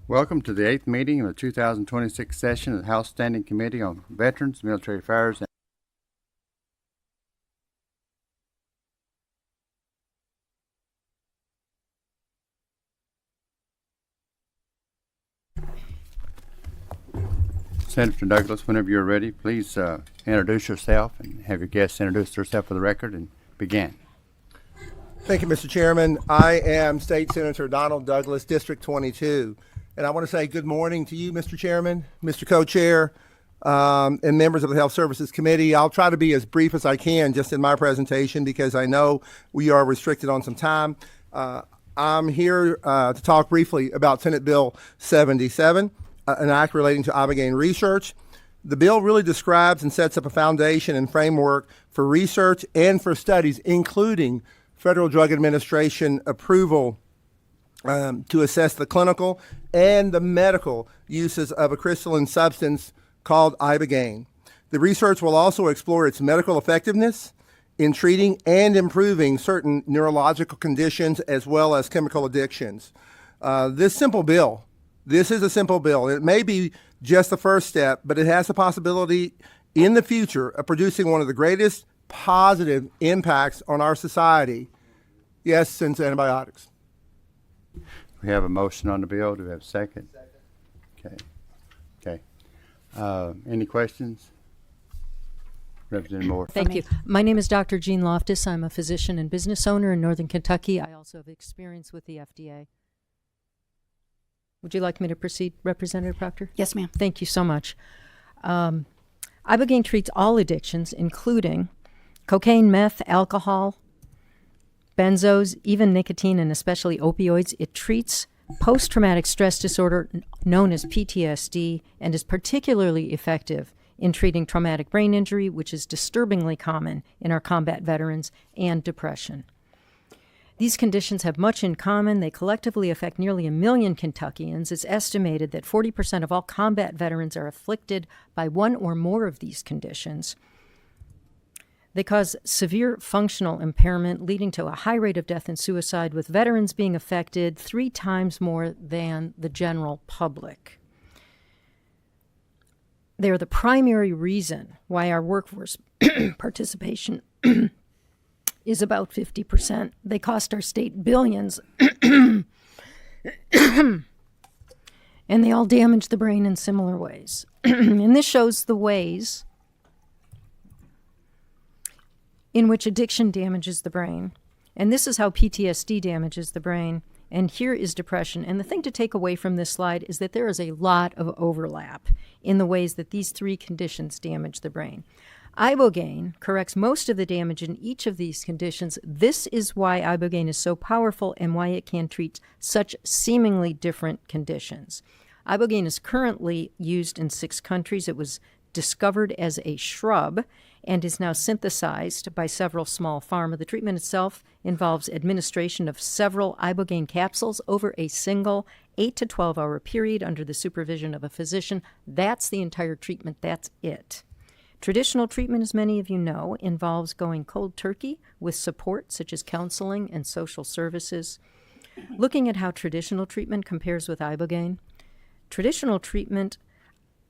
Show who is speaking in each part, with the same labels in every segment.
Speaker 1: Welcome to the 8th meeting of the 2026 session of the House Standing Committee on Veterans, Military Affairs, and Senator Douglas, whenever you're ready, please introduce yourself and have your guests introduce themselves for the record and begin.
Speaker 2: Thank you, Mr. Chairman. I am State Senator Donald Douglas, District 22. And I want to say good morning to you, Mr. Chairman, Mr. Co-Chair, and members of the Health Services Committee. I'll try to be as brief as I can just in my presentation because I know we are restricted on some time. I'm here to talk briefly about Senate Bill 77, an act relating to ibogaine research. The bill really describes and sets up a foundation and framework for research and for studies, including Federal Drug Administration approval to assess the clinical and the medical uses of a crystalline substance called ibogaine. The research will also explore its medical effectiveness in treating and improving certain neurological conditions as well as chemical addictions. This is a simple bill. It may be just the first step, but it has the possibility in the future of producing one of the greatest positive impacts on our society. Yes, since antibiotics.
Speaker 1: We have a motion on the bill. Do we have a second? Okay. Any questions? Representative Moore.
Speaker 3: Thank you. My name is Dr. Jean Loftus. I'm a physician and business owner in Northern Kentucky. I also have experience with the FDA. Would you like me to proceed, Representative Proctor?
Speaker 4: Yes, ma'am.
Speaker 3: Thank you so much. Ibogaine treats all addictions, including cocaine, meth, alcohol, benzos, even nicotine, and especially opioids. It treats post-traumatic stress disorder known as PTSD and is particularly effective in treating traumatic brain injury, which is disturbingly common in our combat veterans, and depression. These conditions have much in common. They collectively affect nearly 1 million Kentuckians. It's estimated that 40% of all combat veterans are afflicted by one or more of these conditions. They cause severe functional impairment, leading to a high rate of death and suicide, with veterans being affected 3 times more than the general public. They are the primary reason why our workforce participation is about 50%. They cost our state billions, and they all damage the brain in similar ways. And this shows the ways in which addiction damages the brain. And this is how PTSD damages the brain. And here is depression. And the thing to take away from this slide is that there is a lot of overlap in the ways that these 3 conditions damage the brain. Ibogaine corrects most of the damage in each of these conditions. This is why ibogaine is so powerful and why it can treat such seemingly different conditions. Ibogaine is currently used in 6 countries. It was discovered as a shrub and is now synthesized by several small pharma. The treatment itself involves administration of several ibogaine capsules over a single 8 to 12-hour period under the supervision of a physician. That's the entire treatment. That's it. Traditional treatment, as many of you know, involves going cold turkey with support such as counseling and social services. Looking at how traditional treatment compares with ibogaine, traditional treatment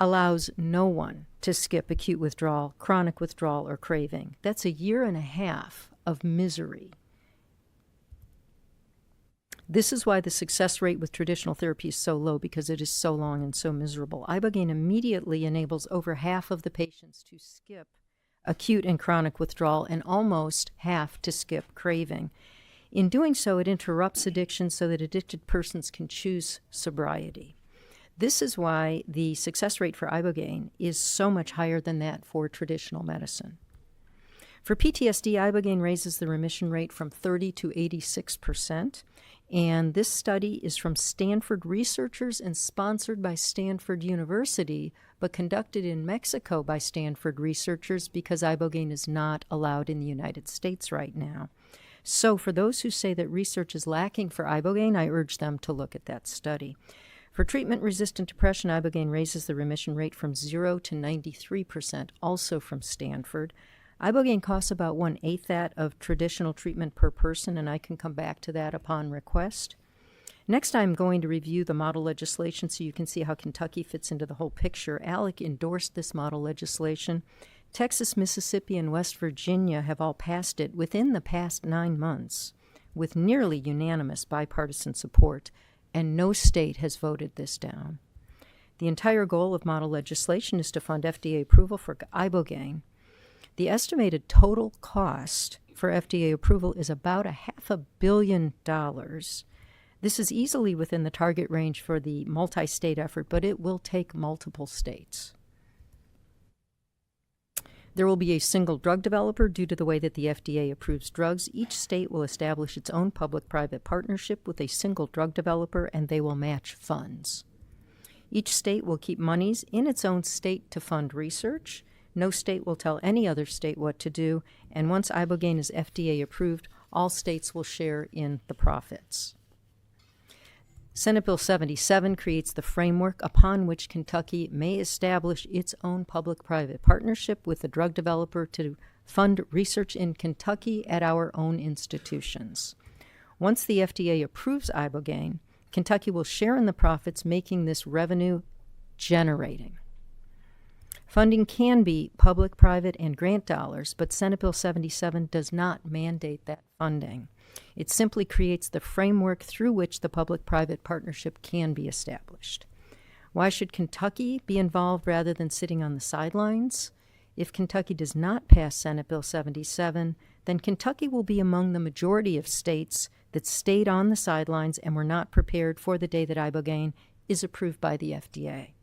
Speaker 3: allows no one to skip acute withdrawal, chronic withdrawal, or craving. That's 1.5 years of misery. This is why the success rate with traditional therapy is so low, because it is so long and so miserable. Ibogaine immediately enables over half of the patients to skip acute and chronic withdrawal and almost half to skip craving. In doing so, it interrupts addiction so that addicted persons can choose sobriety. This is why the success rate for ibogaine is so much higher than that for traditional medicine. For PTSD, ibogaine raises the remission rate from 30 to 86%, and this study is from Stanford researchers and sponsored by Stanford University, but conducted in Mexico by Stanford researchers because ibogaine is not allowed in the United States right now. So for those who say that research is lacking for ibogaine, I urge them to look at that study. For treatment-resistant depression, ibogaine raises the remission rate from 0 to 93%, also from Stanford. Ibogaine costs about 1/8 that of traditional treatment per person, and I can come back to that upon request. Next, I'm going to review the model legislation so you can see how Kentucky fits into the whole picture. ALEC endorsed this model legislation. Texas, Mississippi, and West Virginia have all passed it within the past 9 months with nearly unanimous bipartisan support, and no state has voted this down. The entire goal of model legislation is to fund FDA approval for ibogaine. The estimated total cost for FDA approval is about $500 million. This is easily within the target range for the multi-state effort, but it will take multiple states. There will be a single drug developer due to the way that the FDA approves drugs. Each state will establish its own public-private partnership with a single drug developer, and they will match funds. Each state will keep monies in its own state to fund research. No state will tell any other state what to do, and once ibogaine is FDA approved, all states will share in the profits. Senate Bill 77 creates the framework upon which Kentucky may establish its own public-private partnership with the drug developer to fund research in Kentucky at our own institutions. Once the FDA approves ibogaine, Kentucky will share in the profits, making this revenue generating. Funding can be public, private, and grant dollars, but Senate Bill 77 does not mandate that funding. It simply creates the framework through which the public-private partnership can be established. Why should Kentucky be involved rather than sitting on the sidelines? If Kentucky does not pass Senate Bill 77, then Kentucky will be among the majority of states that stayed on the sidelines and were not prepared for the day that ibogaine is approved by the FDA.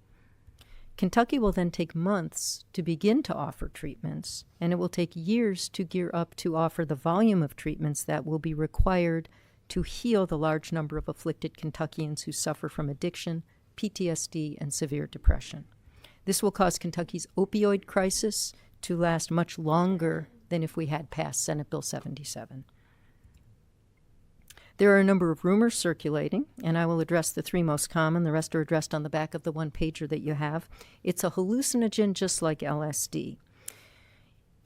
Speaker 3: Kentucky will then take months to begin to offer treatments, and it will take years to gear up to offer the volume of treatments that will be required to heal the large number of afflicted Kentuckians who suffer from addiction, PTSD, and severe depression. This will cause Kentucky's opioid crisis to last much longer than if we had passed Senate Bill 77. There are a number of rumors circulating, and I will address the three most common. The rest are addressed on the back of the one-pager that you have. It's a hallucinogen just like LSD.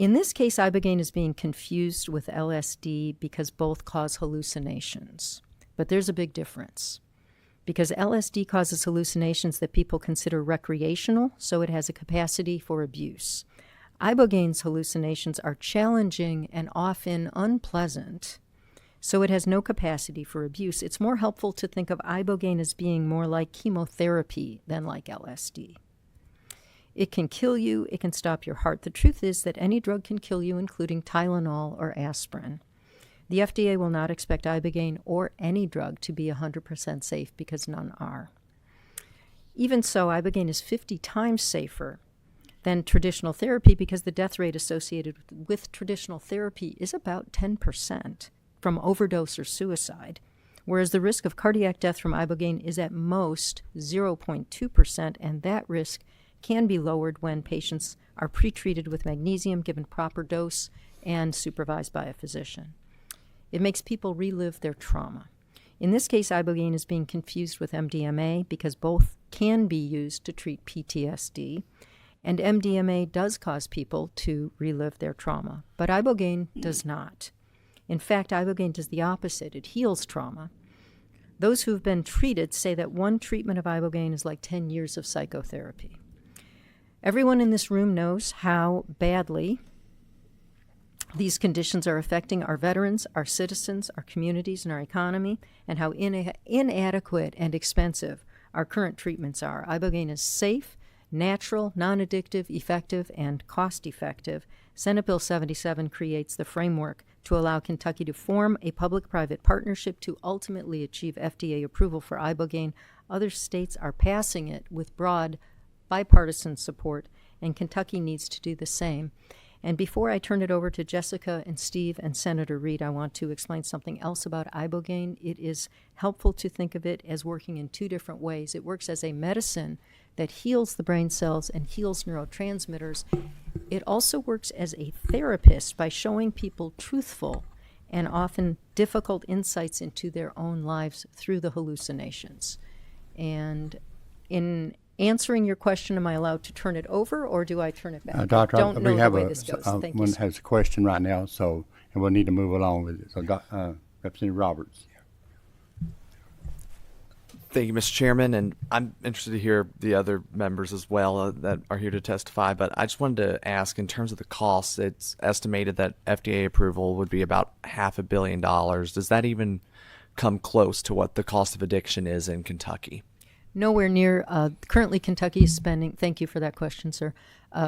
Speaker 3: In this case, ibogaine is being confused with LSD because both cause hallucinations. But there's a big difference. Because LSD causes hallucinations that people consider recreational, so it has a capacity for abuse. Ibogaine's hallucinations are challenging and often unpleasant, so it has no capacity for abuse. It's more helpful to think of ibogaine as being more like chemotherapy than like LSD. It can kill you, it can stop your heart. The truth is that any drug can kill you, including Tylenol or aspirin. The FDA will not expect ibogaine or any drug to be 100% safe because none are. Even so, ibogaine is 50 times safer than traditional therapy because the death rate associated with traditional therapy is about 10%. From overdose or suicide, whereas the risk of cardiac death from ibogaine is at most 0.2%, and that risk can be lowered when patients are pretreated with magnesium, given proper dose, and supervised by a physician. It makes people relive their trauma. In this case, ibogaine is being confused with MDMA because both can be used to treat PTSD, and MDMA does cause people to relive their trauma, but ibogaine does not. In fact, ibogaine does the opposite. It heals trauma. Those who have been treated say that one treatment of ibogaine is like 10 years of psychotherapy. Everyone in this room knows how badly these conditions are affecting our veterans, our citizens, our communities, and our economy, and how inadequate and expensive our current treatments are. Ibogaine is safe, natural, non-addictive, effective, and cost-effective. Senate Bill 77 creates the framework to allow Kentucky to form a public-private partnership to ultimately achieve FDA approval for ibogaine. Other states are passing it with broad bipartisan support, and Kentucky needs to do the same. And before I turn it over to Jessica and Steve and Senator Reed, I want to explain something else about ibogaine. It is helpful to think of it as working in two different ways. It works as a medicine that heals the brain cells and heals neurotransmitters. It also works as a therapist by showing people truthful and often difficult insights into their own lives through the hallucinations. And in answering your question, am I allowed to turn it over, or do I turn it back?
Speaker 1: Doctor,
Speaker 3: I don't know
Speaker 1: we have
Speaker 3: the way this goes. Thank
Speaker 1: one
Speaker 3: you.
Speaker 1: has a question right now, so and we'll need to move along with it. So, Representative Roberts.
Speaker 4: Thank you, Mr. Chairman, and I'm interested to hear the other members as well that are here to testify. But I just wanted to ask, in terms of the costs, it's estimated that FDA approval would be about $500 million. Does that even come close to what the cost of addiction is in Kentucky?
Speaker 3: Nowhere near. Currently, Kentucky is spending. Thank you for that question, sir.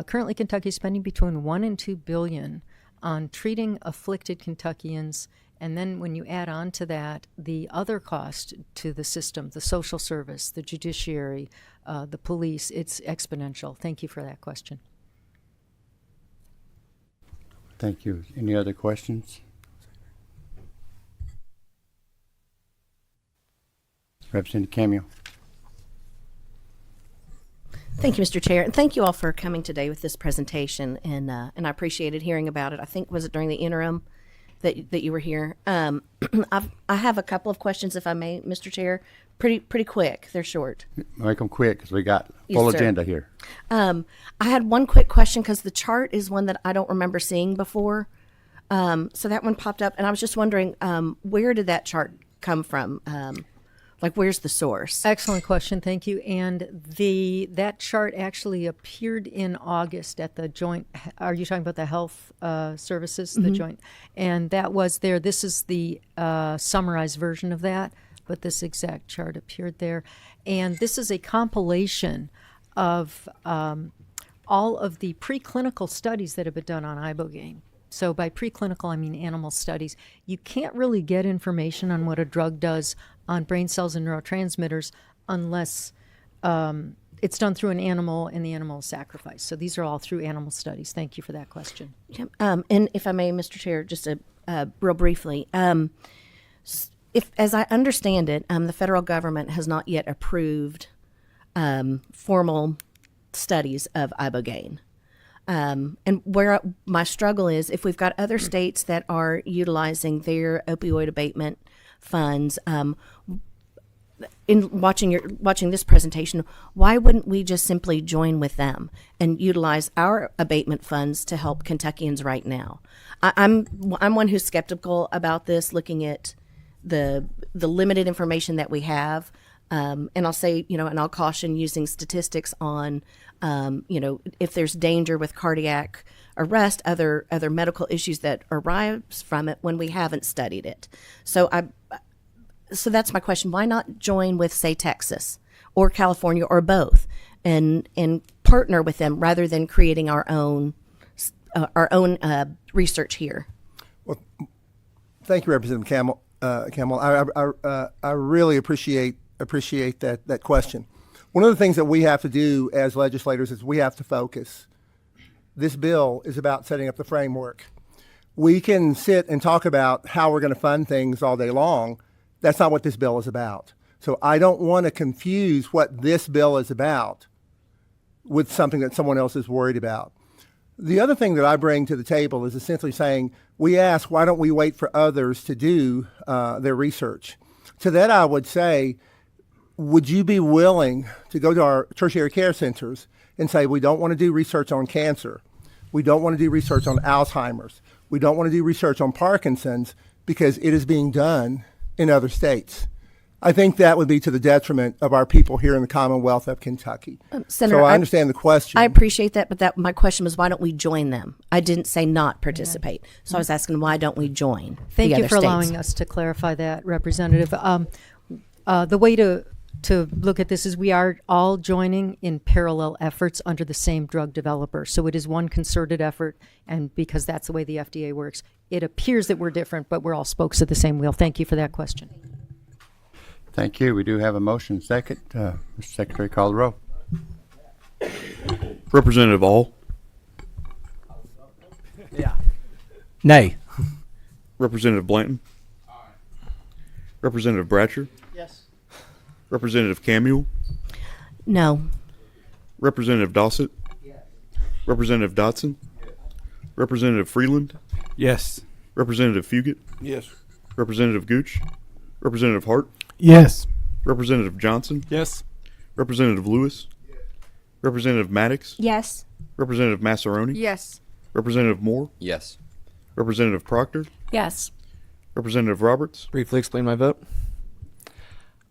Speaker 3: Currently, Kentucky is spending between $1 and $2 billion on treating afflicted Kentuckians, and then when you add on to that the other cost to the system, the social service, the judiciary, the police, it's exponential. Thank you for that question.
Speaker 1: Thank you. Any other questions? Representative Cameo.
Speaker 5: Thank you, Mr. Chair, and thank you all for coming today with this presentation, and I appreciated hearing about it. I think, was it during the interim that you were here? I have a couple of questions, if I may, Mr. Chair. Pretty quick. They're short.
Speaker 1: Make them quick because we got
Speaker 5: Yes,
Speaker 1: full
Speaker 5: sir.
Speaker 1: agenda here.
Speaker 5: I had one quick question because the chart is one that I don't remember seeing before. So that one popped up, and I was just wondering, where did that chart come from? Like, where's the source?
Speaker 3: Excellent question, thank you. And that chart actually appeared in August at the joint. Are you talking about the health services, the joint? And that was there. This is the summarized version of that, but this exact chart appeared there. And this is a compilation of all of the preclinical studies that have been done on ibogaine. So by preclinical, I mean animal studies. You can't really get information on what a drug does on brain cells and neurotransmitters unless it's done through an animal and the animal is sacrificed. So these are all through animal studies. Thank you for that question.
Speaker 5: Yep. And if I may, Mr. Chair, just real briefly, if, as I understand it, the federal government has not yet approved formal studies of ibogaine. And where my struggle is, if we've got other states that are utilizing their opioid abatement funds, in watching this presentation, why wouldn't we just simply join with them and utilize our abatement funds to help Kentuckians right now? I'm one who's skeptical about this, looking at the limited information that we have. And I'll say, and I'll caution using statistics on, if there's danger with cardiac arrest, other medical issues that arise from it when we haven't studied it. So that's my question. Why not join with, say, Texas or California or both, and partner with them rather than creating our own research here?
Speaker 2: Well, thank you, Representative Campbell. I really appreciate that question. One of the things that we have to do as legislators is we have to focus. This bill is about setting up the framework. We can sit and talk about how we're going to fund things all day long. That's not what this bill is about. So I don't want to confuse what this bill is about with something that someone else is worried about. The other thing that I bring to the table is essentially saying, we ask, why don't we wait for others to do their research? To that I would say, would you be willing to go to our tertiary care centers and say, we don't want to do research on cancer. We don't want to do research on Alzheimer's. We don't want to do research on Parkinson's because it is being done in other states. I think that would be to the detriment of our people here in the Commonwealth of Kentucky.
Speaker 5: Senator,
Speaker 2: so I understand the question.
Speaker 5: I appreciate that, but my question was, why don't we join them? I didn't say not participate. So I was asking, why don't we join
Speaker 3: Thank
Speaker 5: the
Speaker 3: you
Speaker 5: other
Speaker 3: for
Speaker 5: states?
Speaker 3: allowing us to clarify that, Representative. The way to look at this is we are all joining in parallel efforts under the same drug developer. So it is one concerted effort, and because that's the way the FDA works, it appears that we're different, but we're all spokes of the same wheel. Thank you for that question.
Speaker 1: Thank you. We do have a motion second. Mr. Secretary, call the roll.
Speaker 6: Representative All.
Speaker 7: Nay.
Speaker 6: Representative Blanton. Representative Bratcher.
Speaker 7: Yes.
Speaker 6: Representative Camuel.
Speaker 5: No.
Speaker 6: Representative Dossett. Representative Dotson. Representative Freeland.
Speaker 7: Yes.
Speaker 6: Representative Fugit.
Speaker 7: Yes.
Speaker 6: Representative Gooch. Representative Hart.
Speaker 7: Yes.
Speaker 6: Representative Johnson.
Speaker 7: Yes.
Speaker 6: Representative Lewis. Representative Maddox.
Speaker 5: Yes.
Speaker 6: Representative Massaroni.
Speaker 8: Yes.
Speaker 6: Representative Moore.
Speaker 9: Yes.
Speaker 6: Representative Proctor.
Speaker 5: Yes.
Speaker 6: Representative Roberts.
Speaker 4: Briefly explain my vote.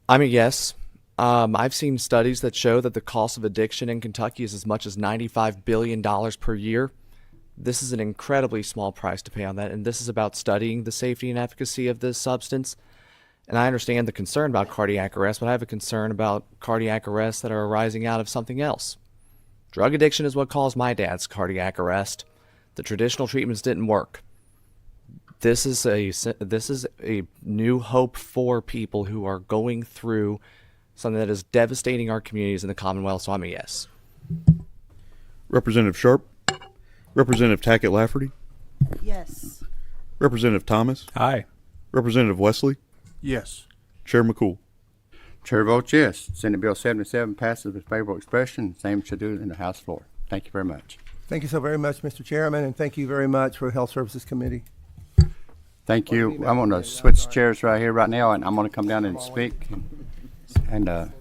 Speaker 4: I'm a yes. I've seen studies that show that the cost of addiction in Kentucky is as much as $95 billion per year. This is an incredibly small price to pay on that, and this is about studying the safety and efficacy of this substance. And I understand the concern about cardiac arrest, but I have a concern about cardiac arrests that are arising out of something else. Drug addiction is what caused my dad's cardiac arrest. The traditional treatments didn't work. This is a new hope for people who are going through something that is devastating our communities in the Commonwealth, so I'm a yes.
Speaker 6: Representative Sharp. Representative Tackett Lafferty.
Speaker 8: Yes.
Speaker 6: Representative Thomas.
Speaker 7: Aye.
Speaker 6: Representative Wesley.
Speaker 9: Yes.
Speaker 6: Chair McCool.
Speaker 1: Chair votes yes. Senate Bill 77 passes with favorable expression. Same should do in the House floor. Thank you very much.
Speaker 2: Thank you so very much, Mr. Chairman, and thank you very much for the Health Services Committee.
Speaker 1: Thank you. I'm going to switch chairs right here, right now, and I'm going to come down and speak. And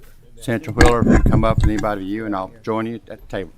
Speaker 1: Senator Wheeler, if you come up, and anybody of you, and I'll join you at the table.